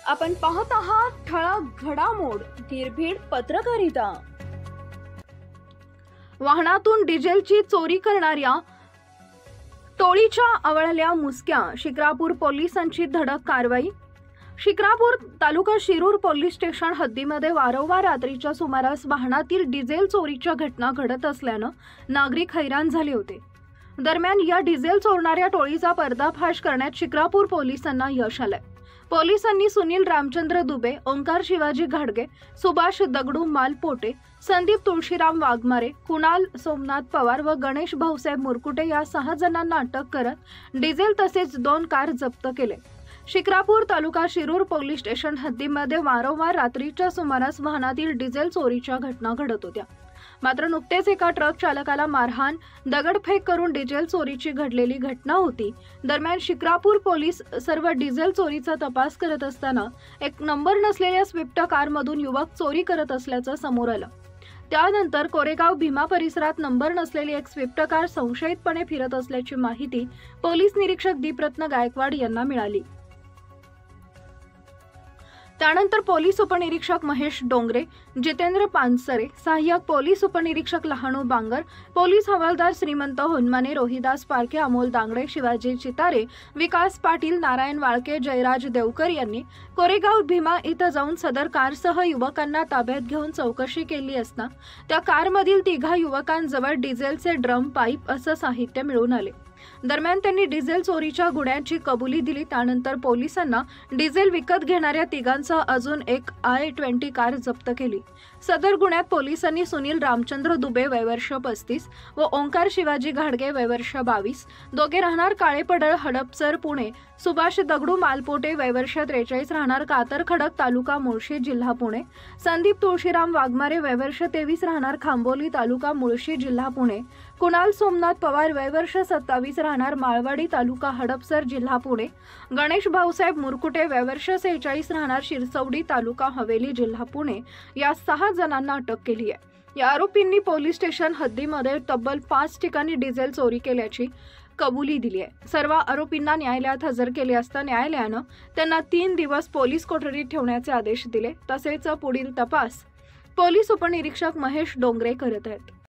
आपण पाहत आहात ठळक घडामोड गिरभीड पत्रकारिता। वाहनातून डिझेलची चोरी करणाऱ्या टोळीच्या आवळल्या मुसक्या, शिक्रापूर पोलिसांची धडक कारवाई। शिक्रापूर तालुका शिरूर पोलीस स्टेशन हद्दीमध्ये वारंवार रात्रीच्या सुमारास वाहनातील डिझेल चोरीच्या घटना घडत असल्याने नागरिक हैराण झाले होते। दरम्यान या डिझेल चोरणाऱ्या टोळीचा पर्दाफाश करण्यात शिक्रापूर पोलिसांना यश आले। पोलिसांनी सुनील रामचंद्र दुबे, ओंकार शिवाजी घाडगे, सुभाष दगडू मालपोटे, संदीप तुळशीराम वाघमारे, कुणाल सोमनाथ पवार व गणेश भाऊसाहेब मुरकुटे या 6 जणांना अटक करत डिझेल तसेच 2 कार जप्त केले। शिक्रापूर तालुका शिरूर पोलीस स्टेशन हद्दीमध्ये वारंवार रात्रीच्या सुमारास वाहनातील डिझेल चोरीच्या घटना घडत होत्या। मात्र नुकतेच एका ट्रक चालकाला मारहाण, दगडफेक करून डिझेल चोरीची घडलेली घटना होती। दरम्यान शिक्रापूर पोलीस सर्व डिझेल चोरीचा तपास करत असताना एक नंबर नसलेल्या स्विफ्ट कारमधून युवक चोरी करत असल्याचं समोर आलं। त्यानंतर कोरेगाव भीमा परिसरात नंबर नसलेली एक स्विफ्ट कार संशयितपणे फिरत असल्याची माहिती पोलीस निरीक्षक दीपरत्न गायकवाड यांना मिळाली। त्यानंतर पोलीस उपनिरीक्षक महेश डोंगरे, जितेंद्र पानसरे, सहाय्यक पोलीस उपनिरीक्षक लहानू बांगर, पोलीस हवालदार श्रीमंत होनमाने, रोहिदास पारखे, अमोल दांगडे, शिवाजी चितारे, विकास पाटील, नारायण वाळके, जयराज देवकर यांनी कोरेगाव भीमा इथं जाऊन सदर कारसह युवकांना ताब्यात घेऊन चौकशी केली असता त्या कारमधील 3 युवकांजवळ डिझेलचे ड्रम, पाईप असं साहित्य मिळून आले। दरम्यान त्यांनी डिझेल चोरीच्या गुन्ह्याची कबुली दिली। त्यानंतर पोलिसांना डिझेल विकत घेणाऱ्या 3 अजून एक I-20 कार जप्त केली। सदर गुन्ह्यात पोलिसांनी सुनील रामचंद्र दुबे वय वर्ष 35 व ओंकार शिवाजी घाडगे वय वर्ष 22, दोघे राहणार काळेपडळ हडपसर पुणे, सुभाष दगडू मालपोटे वय वर्ष 43 राहणार कातरखडक तालुका मुळशी जिल्हा पुणे, संदीप तुळशीराम वाघमारे वय वर्ष 23 राहणार खांबोली तालुका मुळशी जिल्हा पुणे, कुणाल सोमनाथ पवार वय वर्ष 27 राहणार माळवाडी तालुका हडपसर जिल्हा पुणे, गणेश भाऊसाहेब मुरकुटे वय वर्ष 46 राहणार शिरसवडी तालुका हवेली जिल्हा पुणे या 6 जणांना अटक केली आहे। या आरोपींनी पोलीस स्टेशन हद्दीमध्ये तब्बल 5 ठिकाणी डिझेल चोरी केल्याची कबुली दिली आहे। सर्व आरोपींना न्यायालयात हजर केले असता न्यायालयानं त्यांना 3 दिवस पोलीस कोठडीत ठेवण्याचे आदेश दिले। तसेच पुढील तपास पोलीस उपनिरीक्षक महेश डोंगरे करत आहेत।